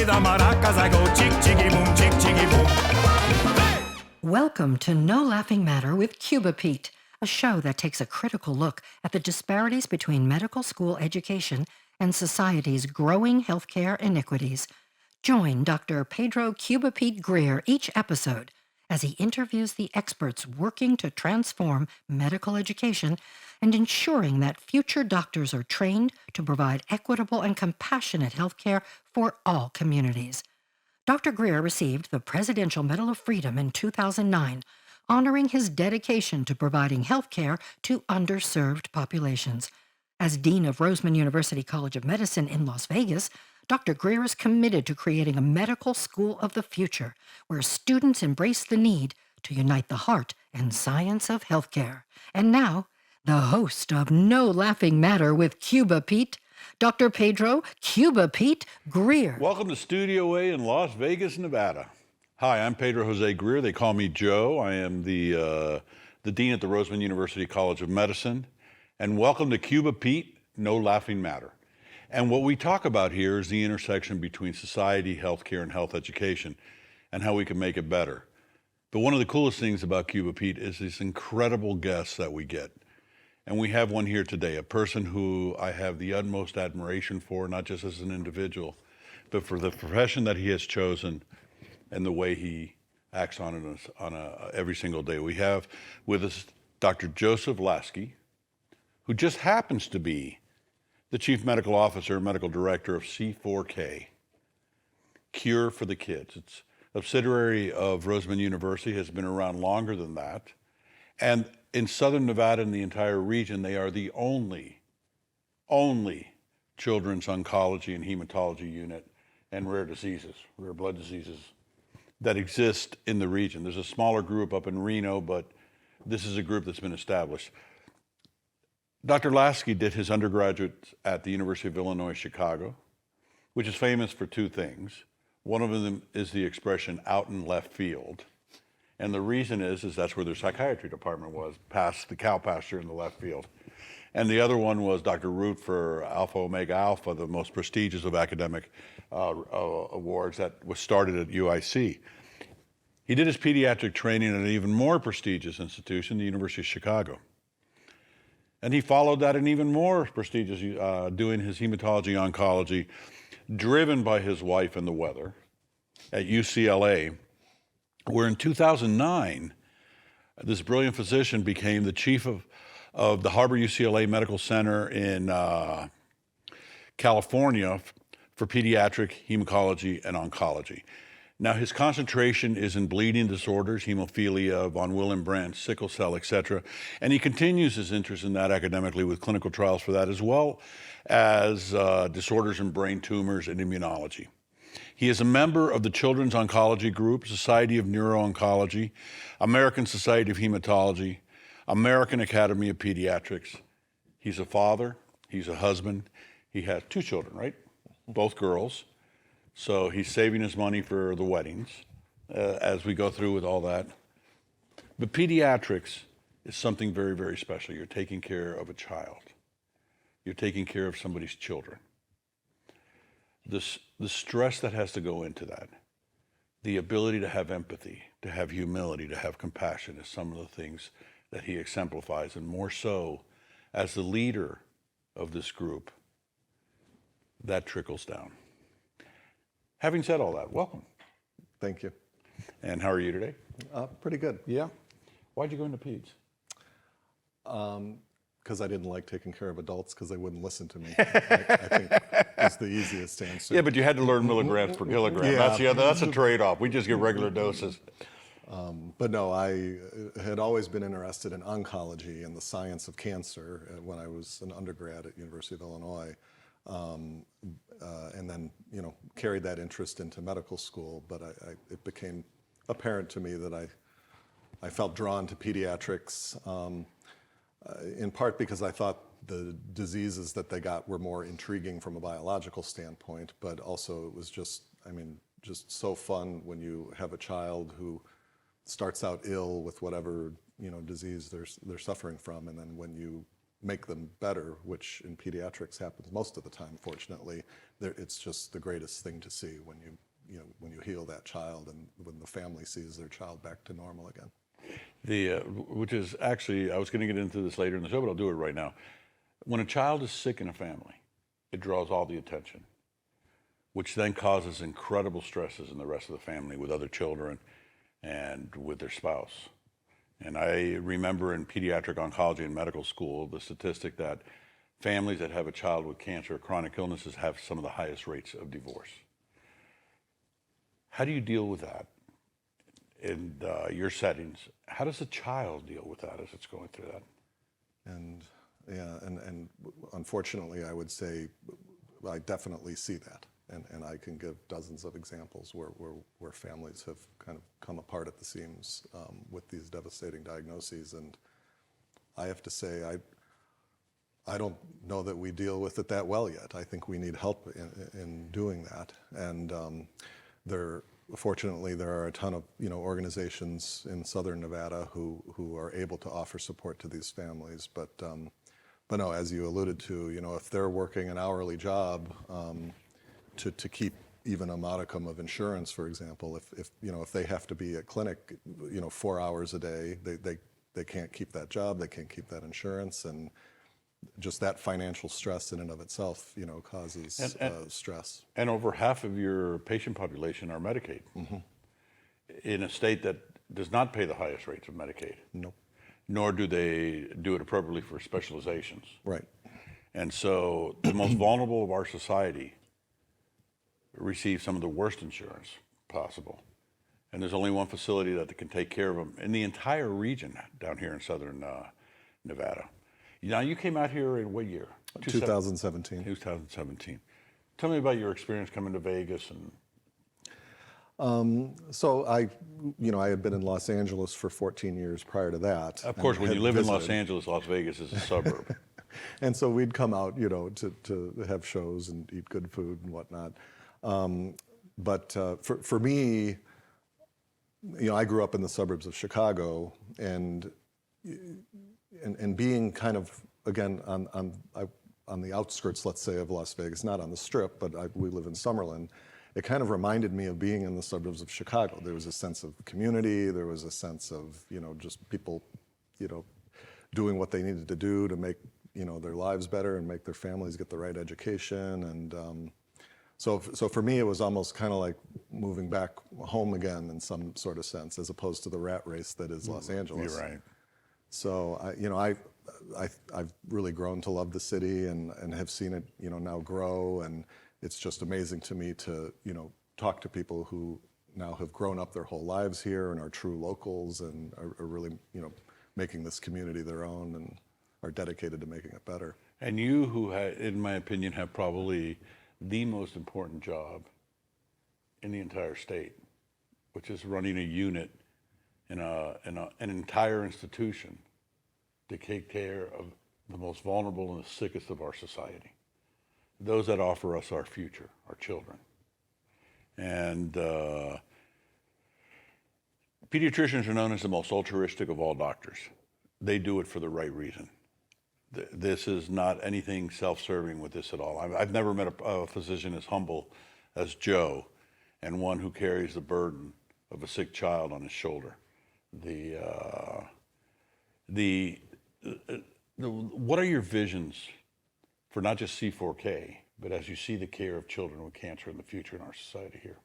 play the maracas, I go chick, chicky, boom, chick, chicky, boom. Hey! Welcome to No Laughing Matter with Cuba Pete, a show that takes a critical look at the disparities between medical school education and society's growing healthcare inequities. Join Dr. Pedro Cuba Pete Greer each episode as he interviews the experts working to transform medical education and ensuring that future doctors are trained to provide equitable and compassionate healthcare for all communities. Dr. Greer received the Presidential Medal of Freedom in 2009, honoring his dedication to providing healthcare to underserved populations. As Dean of Roseman College of Medicine in Las Vegas, Dr. Greer is committed to creating a medical school of the future where students embrace the need to unite the heart and science of healthcare. And now, the host of No Laughing Matter with Cuba Pete, Dr. Pedro Cuba Pete Greer. Welcome to Studio A in Las Vegas, Nevada. Hi, I'm Pedro Jose Greer. They call me Joe. I am the Dean at the Roseman College of Medicine. And welcome to Cuba Pete, No Laughing Matter. And what we talk about here is the intersection between society, healthcare, and health education, and how we can make it better. But one of the coolest things about Cuba Pete is these incredible guests that we get. And we have one here today, a person who I have the utmost admiration for, not just as an individual, but for the profession that he has chosen and the way he acts on it every single day. We have with us Dr. Joseph Lasky, who just happens to be the Chief Medical Officer and Medical Director of C4K, Cure for the Kids. It's a subsidiary of Roseman University, has been around longer than that. And in Southern Nevada and the entire region, they are the only children's oncology and hematology unit and rare blood diseases that exist in the region. There's a smaller group up in Reno, but this is a group that's been established. Dr. Lasky did his undergraduate at the University of Illinois, Chicago, which is famous for two things. One of them is the expression out in left field. And the reason is that's where their psychiatry department was, past the cow pasture in the left field. And the other one was Dr. Root for Alpha Omega Alpha, the most prestigious of academic awards that was started at UIC. He did his pediatric training at an even more prestigious institution, the University of Chicago. And he followed that in even more prestigious, doing his hematology oncology, driven by his wife and the weather, at UCLA, where in 2009, this brilliant physician became the chief of the Harbor-UCLA Medical Center in California for Pediatric Hematology and Oncology. Now, his concentration is in bleeding disorders, hemophilia, von Willebrand, sickle cell, etc. And he continues his interest in that academically with clinical trials for that, as well as disorders in brain tumors and immunology. He is a member of the Children's Oncology Group, Society of Neuro-Oncology, American Society of Hematology, American Academy of Pediatrics. He's a father, he's a husband. He has two children, right? Both girls. So he's saving his money for the weddings as we go through with all that. But pediatrics is something very, very special. You're taking care of a child. You're taking care of somebody's children. The stress that has to go into that, the ability to have empathy, to have humility, to have compassion is some of the things that he exemplifies, and more so as the leader of this group, that trickles down. Having said all that, welcome. Thank you. And how are you today? Pretty good. Yeah. Why'd you go into peds? Because I didn't like taking care of adults because they wouldn't listen to me. I think is the easiest answer. Yeah, but you had to learn milligrams per kilogram. Yeah. That's a trade-off. We just get regular doses. But no, I had always been interested in oncology and the science of cancer when I was an undergrad at University of Illinois. And then, carried that interest into medical school, but it became apparent to me that I felt drawn to pediatrics, in part because I thought the diseases that they got were more intriguing from a biological standpoint, but also it was just so fun when you have a child who starts out ill with whatever disease they're suffering from, and then when you make them better, which in pediatrics happens most of the time, fortunately. It's just the greatest thing to see when when you heal that child and when the family sees their child back to normal again. Which is actually, I was going to get into this later in the show, but I'll do it right now. When a child is sick in a family, it draws all the attention, which then causes incredible stresses in the rest of the family with other children and with their spouse. And I remember in pediatric oncology in medical school, the statistic that families that have a child with cancer or chronic illnesses have some of the highest rates of divorce. How do you deal with that in your settings? How does a child deal with that as it's going through that? And yeah, and unfortunately, I would say I definitely see that. And I can give dozens of examples where families have kind of come apart at the seams with these devastating diagnoses. And I have to say, I don't know that we deal with it that well yet. I think we need help in doing that. And fortunately, there are a ton of organizations in Southern Nevada who are able to offer support to these families. But no, as you alluded to, if they're working an hourly job, to keep even a modicum of insurance, for example, if they have to be at clinic, 4 hours a day, they can't keep that job, they can't keep that insurance, and just that financial stress in and of itself, causes stress. And over half of your patient population are Medicaid, in a state that does not pay the highest rates of Medicaid. Nope. Nor do they do it appropriately for specializations. Right. And so the most vulnerable of our society receive some of the worst insurance possible. And there's only one facility that can take care of them in the entire region down here in Southern Nevada. Now, you came out here in what year? 2017. 2017. Tell me about your experience coming to Vegas. So I had been in Los Angeles for 14 years prior to that. Of course, when you live in Los Angeles, Las Vegas is a suburb. And so we'd come out, to have shows and eat good food and whatnot. But for me, I grew up in the suburbs of Chicago, and being kind of, again, on the outskirts, let's say, of Las Vegas, not on the Strip, but we live in Summerlin. It kind of reminded me of being in the suburbs of Chicago. There was a sense of community. There was a sense of, just people, doing what they needed to do to make, their lives better and make their families get the right education. And so for me, it was almost kind of like moving back home again in some sort of sense, as opposed to the rat race that is Los Angeles. You're right. So I've really grown to love the city and have seen it, now grow, and it's just amazing to me to, talk to people who now have grown up their whole lives here and are true locals and are really, making this community their own and are dedicated to making it better. And you, who, in my opinion, have probably the most important job in the entire state, which is running a unit in an entire institution to take care of the most vulnerable and the sickest of our society, those that offer us our future, our children. And pediatricians are known as the most altruistic of all doctors. They do it for the right reason. This is not anything self-serving with this at all. I've never met a physician as humble as Joe, and one who carries the burden of a sick child on his shoulder. What are your visions for not just C4K, but as you see the care of children with cancer in the future in our society here?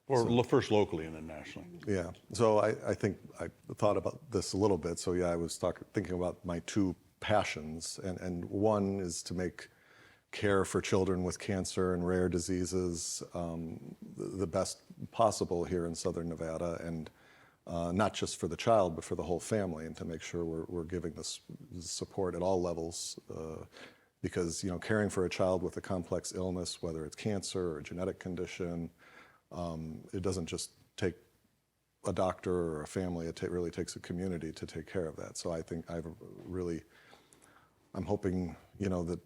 Or first locally and then nationally. Yeah, so I think I thought about this a little bit. So yeah, I was thinking about my two passions, and one is to make care for children with cancer and rare diseases the best possible here in Southern Nevada, and not just for the child, but for the whole family, and to make sure we're giving this support at all levels. Because caring for a child with a complex illness, whether it's cancer or a genetic condition, it doesn't just take a doctor or a family. It really takes a community to take care of that. So I think I'm hoping that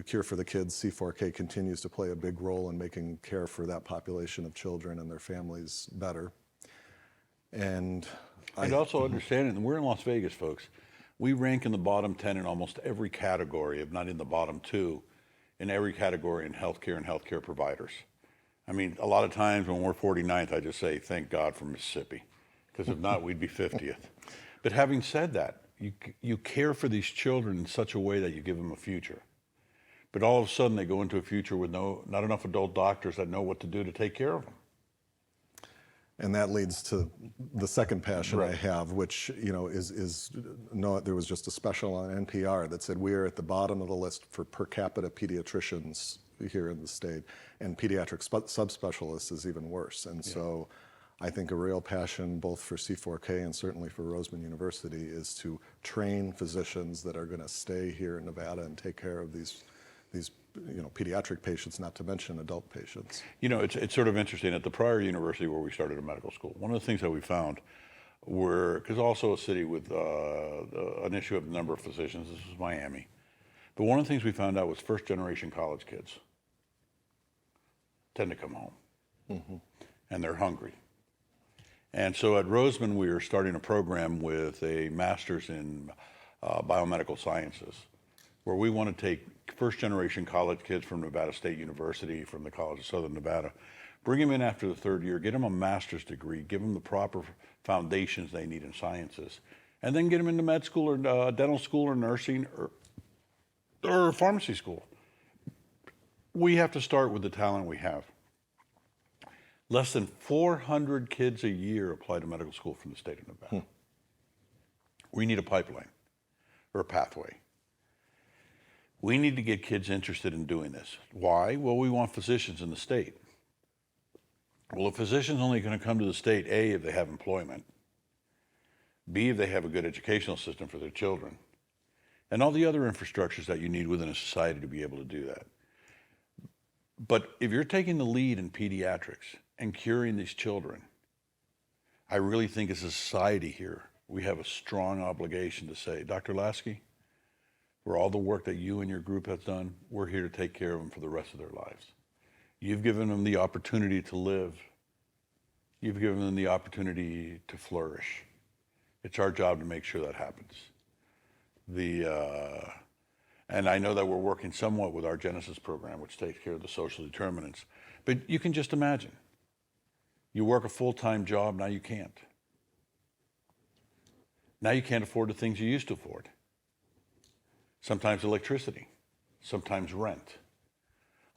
Cure for the Kids, C4K, continues to play a big role in making care for that population of children and their families better. And also understanding, we're in Las Vegas, folks. We rank in the bottom 10 in almost every category, if not in the bottom 2, in every category in healthcare and healthcare providers. I mean, a lot of times when we're 49th, I just say, thank God for Mississippi, because if not, we'd be 50th. But having said that, you care for these children in such a way that you give them a future. But all of a sudden, they go into a future with not enough adult doctors that know what to do to take care of them. And that leads to the second passion Right. I have, which there was just a special on NPR that said we are at the bottom of the list for per capita pediatricians here in the state, and pediatric subspecialists is even worse. And so I think a real passion both for C4K and certainly for Roseman University is to train physicians that are going to stay here in Nevada and take care of these pediatric patients, not to mention adult patients. It's sort of interesting. At the prior university where we started a medical school, one of the things that we found because also a city with an issue of the number of physicians, this was Miami. But one of the things we found out was first generation college kids tend to come home and they're hungry. And so at Roseman, we are starting a program with a master's in biomedical sciences, where we want to take first-generation college kids from Nevada State University, from the College of Southern Nevada, bring them in after the third year, get them a master's degree, give them the proper foundations they need in sciences, and then get them into med school or dental school or nursing or pharmacy school. We have to start with the talent we have. Less than 400 kids a year apply to medical school from the state of Nevada. We need a pipeline or a pathway. We need to get kids interested in doing this. Why? Well, we want physicians in the state. Well, a physician's only going to come to the state, A, if they have employment, B, if they have a good educational system for their children, and all the other infrastructures that you need within a society to be able to do that. But if you're taking the lead in pediatrics and curing these children, I really think as a society here, we have a strong obligation to say, Dr. Lasky, for all the work that you and your group have done, we're here to take care of them for the rest of their lives. You've given them the opportunity to live. You've given them the opportunity to flourish. It's our job to make sure that happens. And I know that we're working somewhat with our Genesis program, which takes care of the social determinants. But you can just imagine. You work a full-time job, now you can't. Now you can't afford the things you used to afford. Sometimes electricity, sometimes rent.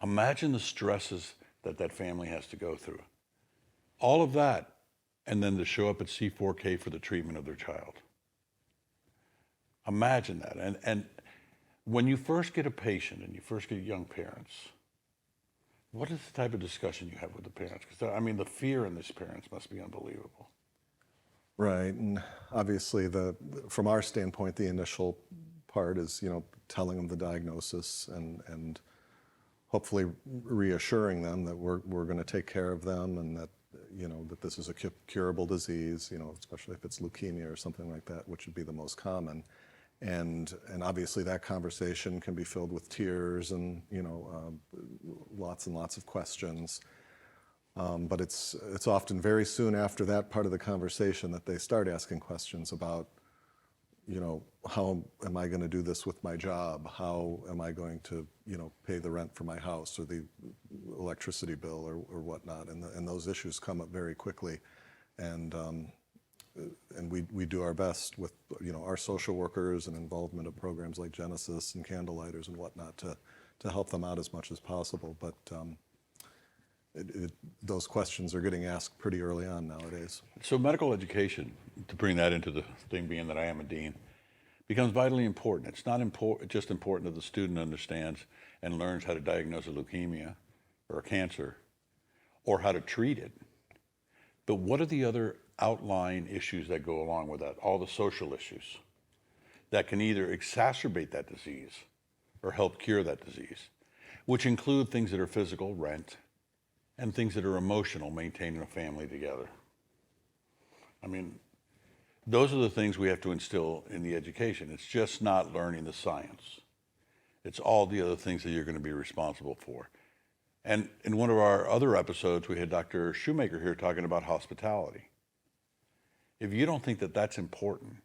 Imagine the stresses that family has to go through. All of that, and then to show up at C4K for the treatment of their child. Imagine that. And when you first get a patient and you first get young parents, what is the type of discussion you have with the parents? Because, I mean, the fear in these parents must be unbelievable. Right, and obviously from our standpoint, the initial part is, telling them the diagnosis and hopefully reassuring them that we're going to take care of them and that, that this is a curable disease, especially if it's leukemia or something like that, which would be the most common. And obviously that conversation can be filled with tears and, lots and lots of questions. But it's often very soon after that part of the conversation that they start asking questions about, how am I going to do this with my job? How am I going to, pay the rent for my house or the electricity bill or whatnot? And those issues come up very quickly. And we do our best with, our social workers and involvement of programs like Genesis and Candlelighters and whatnot to help them out as much as possible. But those questions are getting asked pretty early on nowadays. So medical education, to bring that into the thing being that I am a dean, becomes vitally important. It's not just important that the student understands and learns how to diagnose a leukemia or a cancer or how to treat it. But what are the other outlying issues that go along with that? All the social issues that can either exacerbate that disease or help cure that disease, which include things that are physical, rent, and things that are emotional, maintaining a family together. I mean, those are the things we have to instill in the education. It's just not learning the science. It's all the other things that you're going to be responsible for. And in one of our other episodes, we had Dr. Shoemaker here talking about hospitality. If you don't think that that's important,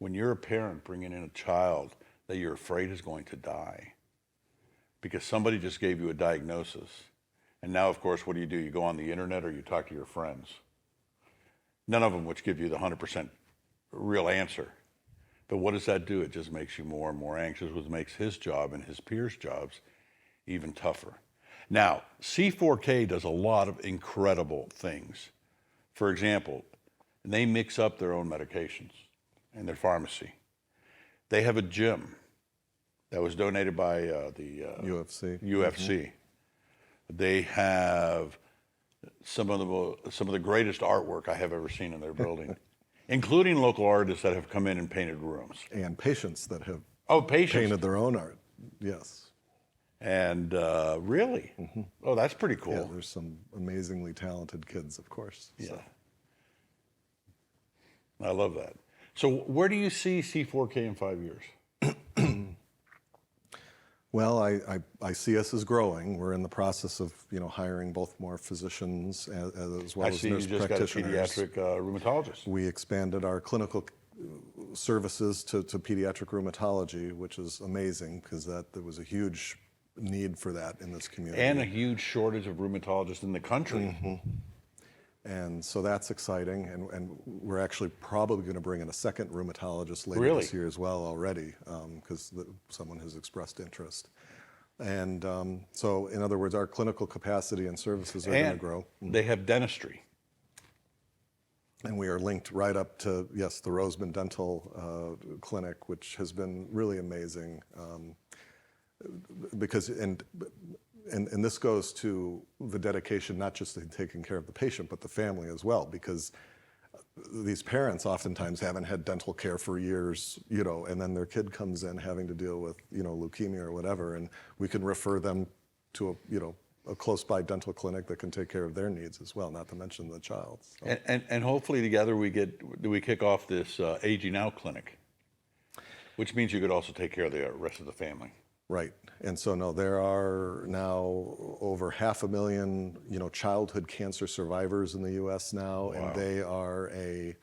when you're a parent bringing in a child that you're afraid is going to die because somebody just gave you a diagnosis, and now, of course, what do? You go on the internet or you talk to your friends. None of them which give you the 100% real answer. But what does that do? It just makes you more and more anxious, which makes his job and his peers' jobs even tougher. Now, C4K does a lot of incredible things. For example, they mix up their own medications in their pharmacy. They have a gym that was donated by the UFC. UFC. They have some of the greatest artwork I have ever seen in their building, including local artists that have come in and painted rooms. And patients that have Patients. painted their own art. Yes. And really? Oh, that's pretty cool. Yeah, there's some amazingly talented kids, of course. Yeah. So. I love that. So where do you see C4K in 5 years? Well, I see us as growing. We're in the process of hiring both more physicians as well I as see you nurse just got a practitioners. pediatric rheumatologist. We expanded our clinical services to pediatric rheumatology, which is amazing because there was a huge need for that in this community. And a huge shortage of rheumatologists in the country. And so that's exciting, and we're actually probably going to bring in a second rheumatologist later Really? this year as well already, because someone has expressed interest. And so, in other words, our clinical capacity and services are going to grow. They have dentistry. And we are linked right up to, yes, the Roseman Dental Clinic, which has been really amazing, because and this goes to the dedication, not just to taking care of the patient, but the family as well, because these parents oftentimes haven't had dental care for years, and then their kid comes in having to deal with, leukemia or whatever, and we can refer them to a close by dental clinic that can take care of their needs as well, not to mention the child. So. And hopefully together we kick off this Aging Out clinic, which means you could also take care of the rest of the family. Right. And so, no, there are now over 500,000, childhood cancer survivors in the U.S. now, Wow. and they are a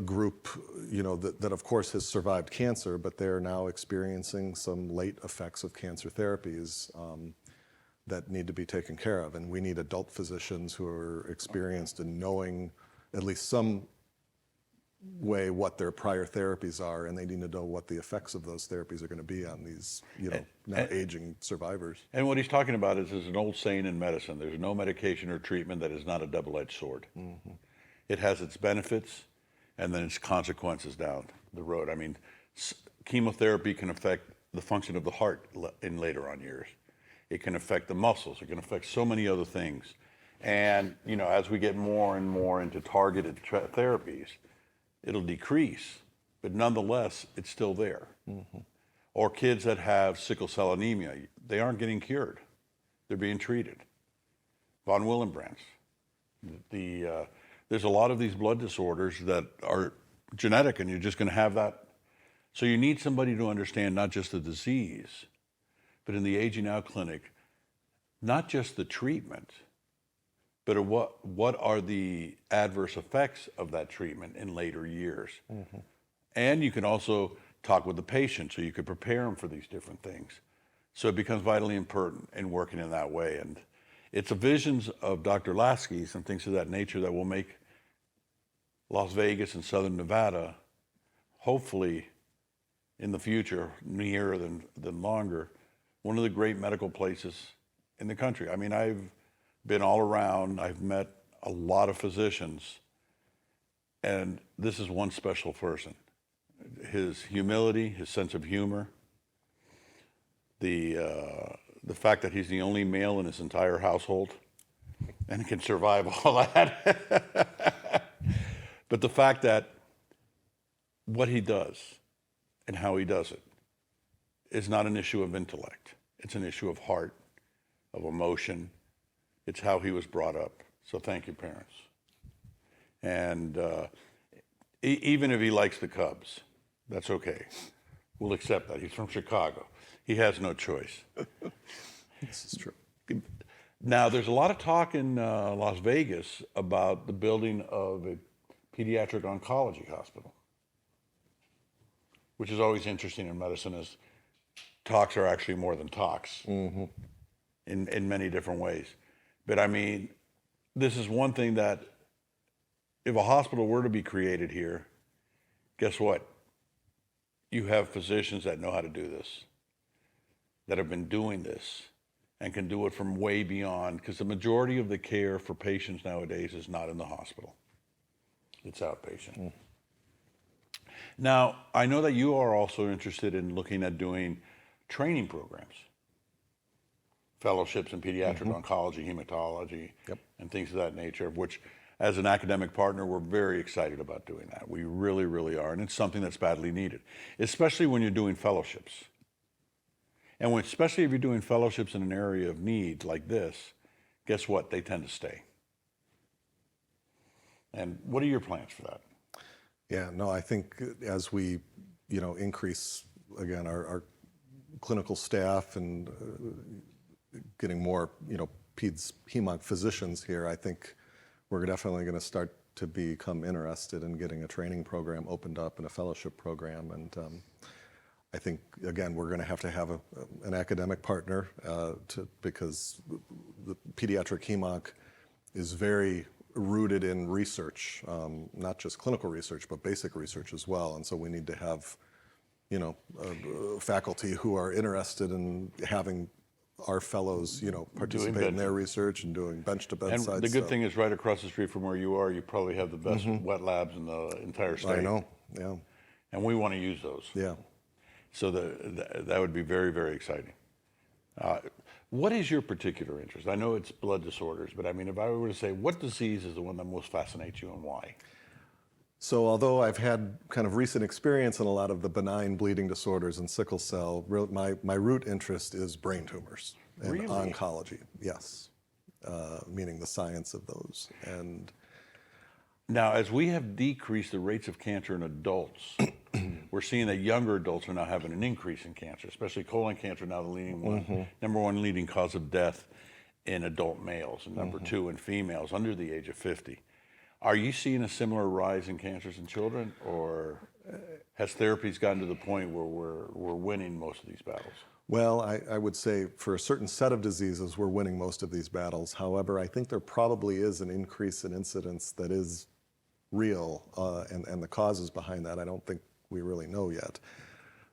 group, that of course has survived cancer, but they're now experiencing some late effects of cancer therapies that need to be taken care of. And we need adult physicians who are experienced in knowing at least some way what their prior therapies are, and they need to know what the effects of those therapies are going to be on these, now aging survivors. And what he's talking about is an old saying in medicine: there's no medication or treatment that is not a double-edged sword. It has its benefits and then its consequences down the road. I mean, chemotherapy can affect the function of the heart in later on years. It can affect the muscles. It can affect so many other things. And, as we get more and more into targeted therapies, it'll decrease, but nonetheless, it's still there. Or kids that have sickle cell anemia, they aren't getting cured. They're being treated. Von Willebrand's. There's a lot of these blood disorders that are genetic, and you're just going to have that. So you need somebody to understand not just the disease, but in the Aging Out clinic, not just the treatment, but what are the adverse effects of that treatment in later years. And you can also talk with the patient so you can prepare them for these different things. So it becomes vitally important in working in that way. And it's the visions of Dr. Lasky's and things of that nature that will make Las Vegas and Southern Nevada, hopefully in the future, nearer than longer, one of the great medical places in the country. I mean, I've been all around. I've met a lot of physicians, and this is one special person. His humility, his sense of humor, the fact that he's the only male in his entire household and can survive all that. But the fact that what he does and how he does it is not an issue of intellect. It's an issue of heart, of emotion. It's how he was brought up. So thank you, parents. And even if he likes the Cubs, that's okay. We'll accept that. He's from Chicago. He has no choice. This is true. Now, there's a lot of talk in Las Vegas about the building of a pediatric oncology hospital. which is always interesting in medicine, is talks are actually more than talks in many different ways. But I mean, this is one thing that if a hospital were to be created here, guess what? You have physicians that know how to do this, that have been doing this, and can do it from way beyond, because the majority of the care for patients nowadays is not in the hospital. It's outpatient. Now, I know that you are also interested in looking at doing training programs, fellowships in pediatric oncology, hematology, and things of that nature, which as an academic partner, we're very excited about doing that. We really, really are. And it's something that's badly needed, especially when you're doing fellowships. And especially if you're doing fellowships in an area of need like this, guess what? They tend to stay. And what are your plans for that? Yeah, no, I think as we, increase, again, our clinical staff and getting more, peds hemonc physicians here, I think we're definitely going to start to become interested in getting a training program opened up and a fellowship program. And I think, again, we're going to have an academic partner because the pediatric hemonc is very rooted in research, not just clinical research, but basic research as well. And so we need to have, faculty who are interested in having our fellows, participate in their research and doing bench to bedside. And the good thing is, right across the street from where you are, you probably have the best wet labs in the entire state. I know, yeah. And we want to use those. Yeah. So that would be very, very exciting. What is your particular interest? I know it's blood disorders, but I mean, if I were to say, what disease is the one that most fascinates you and why? So although I've had kind of recent experience in a lot of the benign bleeding disorders and sickle cell, my root interest is brain tumors and oncology, yes, meaning the science of those. And now, as we have decreased the rates of cancer in adults, we're seeing that younger adults are now having an increase in cancer, especially colon cancer, now the leading one, number one leading cause of death in adult males, and number two in females under the age of 50. Are you seeing a similar rise in cancers in children, or has therapies gotten to the point where we're winning most of these battles? Well, I would say for a certain set of diseases, we're winning most of these battles. However, I think there probably is an increase in incidence that is real, and the causes behind that, I don't think we really know yet.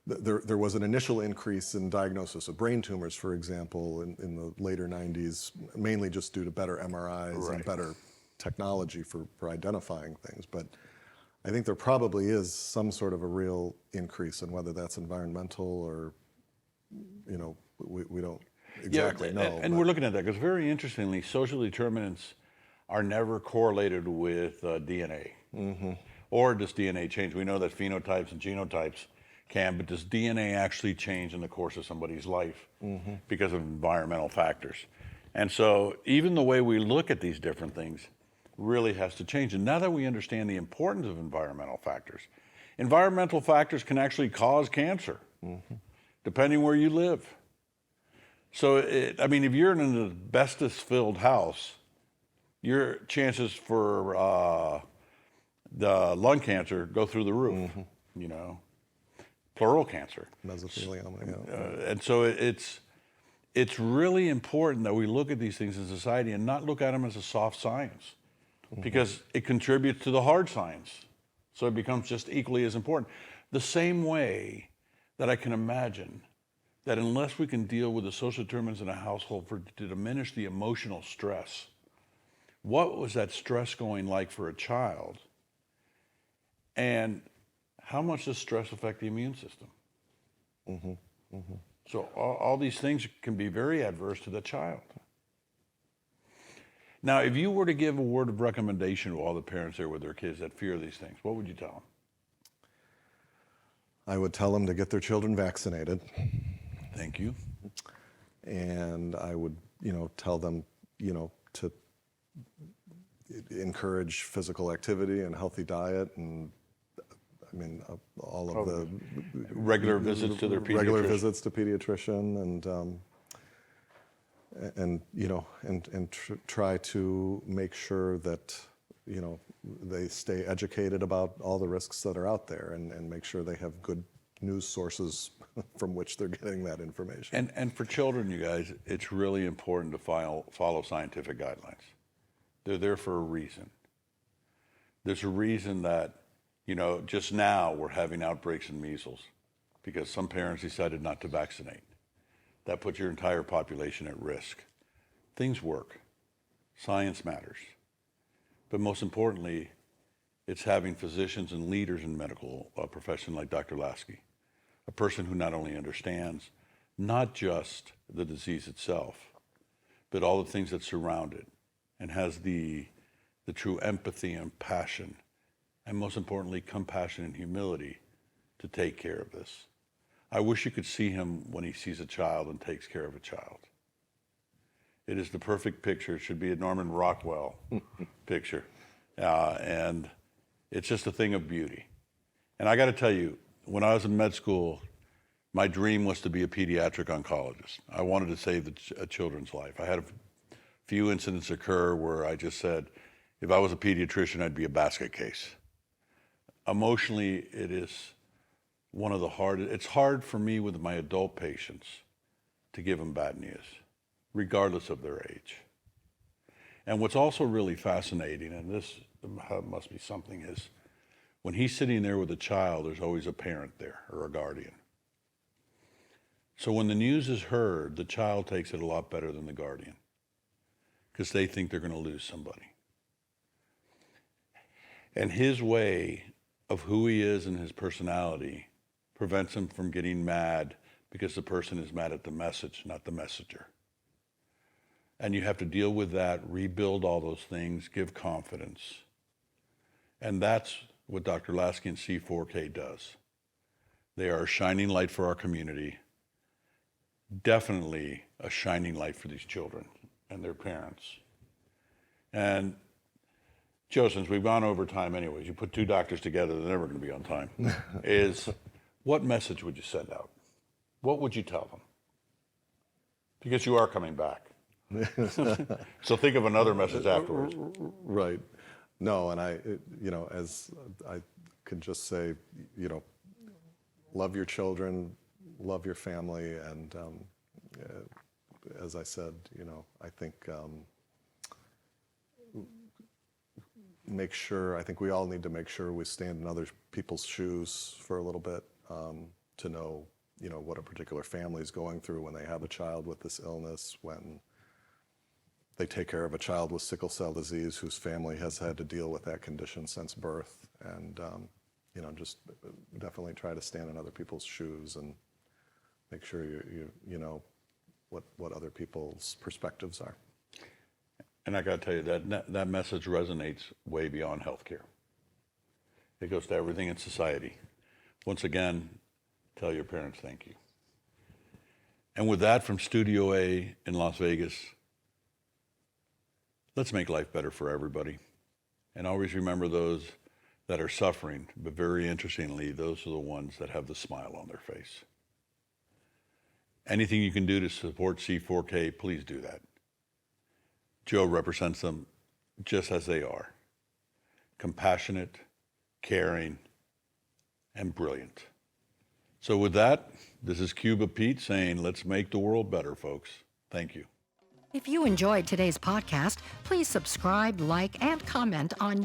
There was an initial increase in diagnosis of brain tumors, for example, in the later 90s, mainly just due to better MRIs and better technology for identifying things. But I think there probably is some sort of a real increase, in whether that's environmental or, we don't exactly know. And we're looking at that because, very interestingly, social determinants are never correlated with DNA. Or does DNA change? We know that phenotypes and genotypes can, but does DNA actually change in the course of somebody's life because of environmental factors? And so even the way we look at these different things really has to change. And now that we understand the importance of environmental factors can actually cause cancer, depending where you live. So, if you're in an asbestos-filled house, your chances for the lung cancer go through the roof, pleural cancer. Mesothelioma, and so it's really important that we look at these things in society and not look at them as a soft science, because it contributes to the hard science. So it becomes just equally as important. The same way that I can imagine that unless we can deal with the social determinants in a household to diminish the emotional stress, what was that stress going like for a child? And how much does stress affect the immune system? So all these things can be very adverse to the child. Now, if you were to give a word of recommendation to all the parents there with their kids that fear these things, what would you tell them? I would tell them to get their children vaccinated. Thank you. And I would, tell them, to encourage physical activity and healthy diet, and all of the regular visits to their pediatrician. Regular visits to pediatrician, and try to make sure that they stay educated about all the risks that are out there, and make sure they have good news sources from which they're getting that information. And for children, you guys, it's really important to follow scientific guidelines. They're there for a reason. There's a reason that, just now we're having outbreaks in measles because some parents decided not to vaccinate. That puts your entire population at risk. Things work. Science matters. But most importantly, it's having physicians and leaders in medical profession like Dr. Lasky, a person who not only understands not just the disease itself, but all the things that surround it, and has the true empathy and passion, and most importantly, compassion and humility to take care of this. I wish you could see him when he sees a child and takes care of a child. It is the perfect picture. It should be a Norman Rockwell picture. And it's just a thing of beauty. And I got to tell you, when I was in med school, my dream was to be a pediatric oncologist. I wanted to save a children's life. I had a few incidents occur where I just said, if I was a pediatrician, I'd be a basket case. Emotionally, it is one of the hardest. It's hard for me with my adult patients to give them bad news, regardless of their age. And what's also really fascinating, and this must be something, is when he's sitting there with a child, there's always a parent there or a guardian. So when the news is heard, the child takes it a lot better than the guardian because they think they're going to lose somebody. And his way of who he is and his personality prevents him from getting mad because the person is mad at the message, not the messenger. And you have to deal with that, rebuild all those things, give confidence. And that's what Dr. Lasky and C4K does. They are a shining light for our community, definitely a shining light for these children and their parents. And Joe, since we've gone over time anyways, you put two doctors together, they're never going to be on time, what message would you send out? What would you tell them? Because you are coming back. So think of another message afterwards. Right. No, and as I can just say, love your children, love your family, and as I said, I think I think we all need to make sure we stand in other people's shoes for a little bit to know, what a particular family is going through when they have a child with this illness, when they take care of a child with sickle cell disease whose family has had to deal with that condition since birth, and just definitely try to stand in other people's shoes and make sure you know what other people's perspectives are. And I got to tell you, that message resonates way beyond healthcare. It goes to everything in society. Once again, tell your parents thank you. And with that, from Studio A in Las Vegas, let's make life better for everybody. And always remember those that are suffering, but very interestingly, those are the ones that have the smile on their face. Anything you can do to support C4K, please do that. Joe represents them just as they are. Compassionate, caring, and brilliant. So with that, this is Cuba Pete saying, let's make the world better, folks. Thank you. If you enjoyed today's podcast, please subscribe, like, and comment on